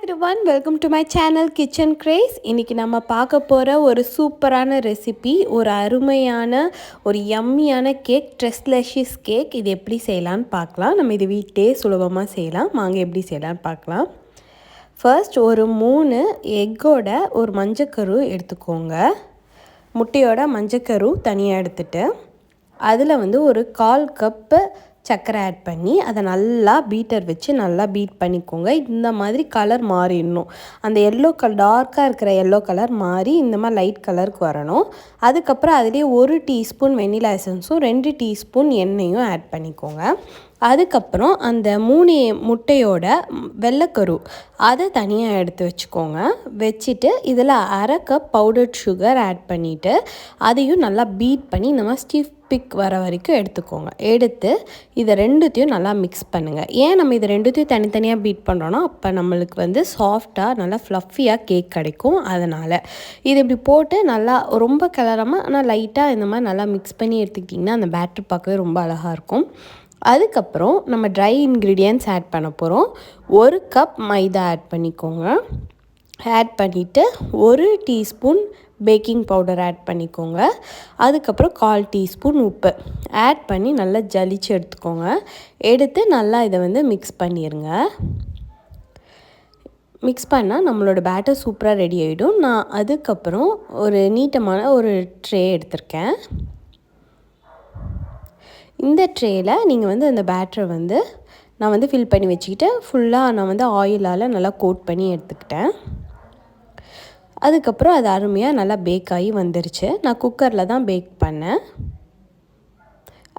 everyone, welcome to my channel Kitchen Craze. இன்னைக்கு நம்ம பார்க்க போற ஒரு சூப்பரான ரெசிபி, ஒரு அருமையான ஒரு யம்மியான கேக், ட்ரெஸ்லெஷிஸ் கேக். இது எப்படி செய்யலாம்னு பார்க்கலாம். நம்ம இது வீட்டிலே சுலபமாக செய்யலாம். வாங்க எப்படி செய்யலாம்னு பார்க்கலாம். ஃபர்ஸ்ட் ஒரு 3 எக்கோட ஒரு மஞ்சக்கரு எடுத்துக்கோங்க. முட்டையோட மஞ்சக்கரு தனியாக எடுத்துட்டு அதில் ஒரு 1/4 கப்பு சர்க்கரை ஆட் பண்ணி அதை நல்லா பீட்டர் வச்சு நல்லா பீட் பண்ணிக்கோங்க. இந்த மாதிரி கலர் மாறிடணும். அந்த எல்லோ டார்க்காக இருக்கிற எல்லோ கலர் மாறி இந்த மாதிரி லைட் கலருக்கு வரணும். அதுக்கப்புறம் அதிலே 1 டீஸ்பூன் வெண்ணிலா எசன்ஸும் 2 டீஸ்பூன் எண்ணெயும் ஆட் பண்ணிக்கோங்க. அதுக்கப்புறம் அந்த 3 முட்டையோட வெள்ளைக்கரு அதை தனியாக எடுத்து வச்சுக்கோங்க. வச்சுட்டு இதில் 1/2 கப் பவுடர்ட் சுகர் ஆட் பண்ணிவிட்டு அதையும் நல்லா பீட் பண்ணி இந்த மாதிரி ஸ்டிஃப் பிக் வர வரைக்கும் எடுத்துக்கோங்க. எடுத்து இதை ரெண்டுத்தையும் நல்லா மிக்ஸ் பண்ணுங்கள். ஏன் நம்ம இதை ரெண்டுத்தையும் தனித்தனியாக பீட் பண்ணுறோன்னா அப்போ நம்மளுக்கு சாஃப்டாக நல்லா ஃப்ளஃபியாக கேக் கிடைக்கும். அதனால் இது இப்படி போட்டு நல்லா ரொம்ப கிளறாமல் ஆனால் லைட்டாக இந்த மாதிரி நல்லா மிக்ஸ் பண்ணி எடுத்துக்கிட்டிங்கன்னா அந்த பேட்டர் பார்க்கவே ரொம்ப அழகாக இருக்கும். அதுக்கப்புறம் நம்ம ட்ரை இன்க்ரீடியன்ட்ஸ் ஆட் பண்ண போகிறோம். 1 கப் மைதா ஆட் பண்ணிக்கோங்க. ஆட் பண்ணிவிட்டு 1 டீஸ்பூன் பேக்கிங் பவுடர் ஆட் பண்ணிக்கோங்க. அதுக்கப்புறம் 1/4 டீஸ்பூன் உப்பு ஆட் பண்ணி நல்லா ஜலிச்சு எடுத்துக்கோங்க. எடுத்து நல்லா இதை மிக்ஸ் பண்ணிடுங்க. மிக்ஸ் பண்ணால் நம்மளோட பேட்டர் சூப்பராக ரெடி ஆகிடும். நான் அதுக்கப்புறம் ஒரு நீட்டமான ஒரு ட்ரே எடுத்திருக்கேன். இந்த ட்ரேயில் நீங்கள் அந்த பேட்டரை நான் ஃபில் பண்ணி வச்சுக்கிட்டு ஃபுல்லாக நான் ஆயிலால் நல்லா கோட் பண்ணி எடுத்துக்கிட்டேன். அதுக்கப்புறம் அது அருமையாக நல்லா பேக் ஆகி வந்துருச்சு. நான் குக்கரில் தான் பேக் பண்ணேன்.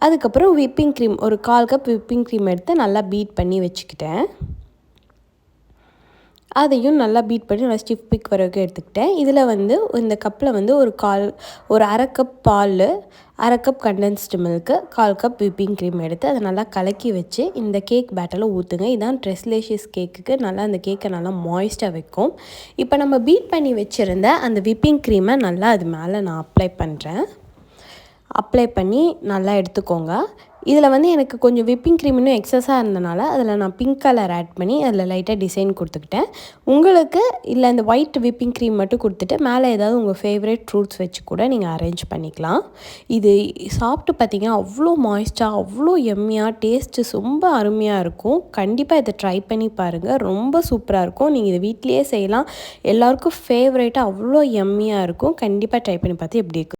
அதுக்கப்புறம் விப்பிங் க்ரீம் ஒரு 1/4 கப் விப்பிங் க்ரீம் எடுத்து நல்லா பீட் பண்ணி வச்சுக்கிட்டேன். அதையும் நல்லா பீட் பண்ணி நல்லா ஸ்டிஃப் பிக் வரைக்கும் எடுத்துக்கிட்டேன். இதில் இந்த கப்பில் ஒரு 1/2 கப் பால், 1/2 cup condensed milk, 1/4 cup whipping cream எடுத்து அதை நல்லா கலக்கி வச்சு இந்த கேக் பேட்டரில் ஊற்றுங்க. இதான் ட்ரெஸ்லெஷிஸ் கேக்குக்கு நல்லா அந்த கேக்கை நல்லா மாய்ஸ்டாக வைக்கும். இப்போ நம்ம பீட் பண்ணி வச்சுருந்த அந்த விப்பிங் க்ரீமை நல்லா அது மேலே நான் அப்ளை பண்ணுறேன். அப்ளை பண்ணி நல்லா எடுத்துக்கோங்க. இதில் எனக்கு கொஞ்சம் விப்பிங் க்ரீம் இன்னும் எக்ஸஸாக இருந்தனால அதில் நான் பிங்க் கலர் ஆட் பண்ணி அதில் லைட்டாக டிசைன் கொடுத்துக்கிட்டேன். உங்களுக்கு இல்லை இந்த ஒயிட் விப்பிங் க்ரீம் மட்டும் கொடுத்துட்டு மேலே ஏதாவது உங்கள் ஃபேவரட் ஃப்ரூட்ஸ் வச்சு கூட நீங்கள் அரேஞ்ச் பண்ணிக்கலாம். இது சாப்பிட்டு பார்த்திங்கன்னா அவ்வளோ மாய்ஸ்டாக அவ்வளோ எம்மியாக டேஸ்ட்டு ரொம்ப அருமையாக இருக்கும். கண்டிப்பாக இதை ட்ரை பண்ணி பாருங்கள். ரொம்ப சூப்பராக இருக்கும். நீங்கள் இதை வீட்டிலையே செய்யலாம். எல்லாருக்கும் ஃபேவரேட்டாக அவ்வளோ எம்மியாக இருக்கும். கண்டிப்பாக ட்ரை பண்ணி பார்த்து எப்படி இருக்கும்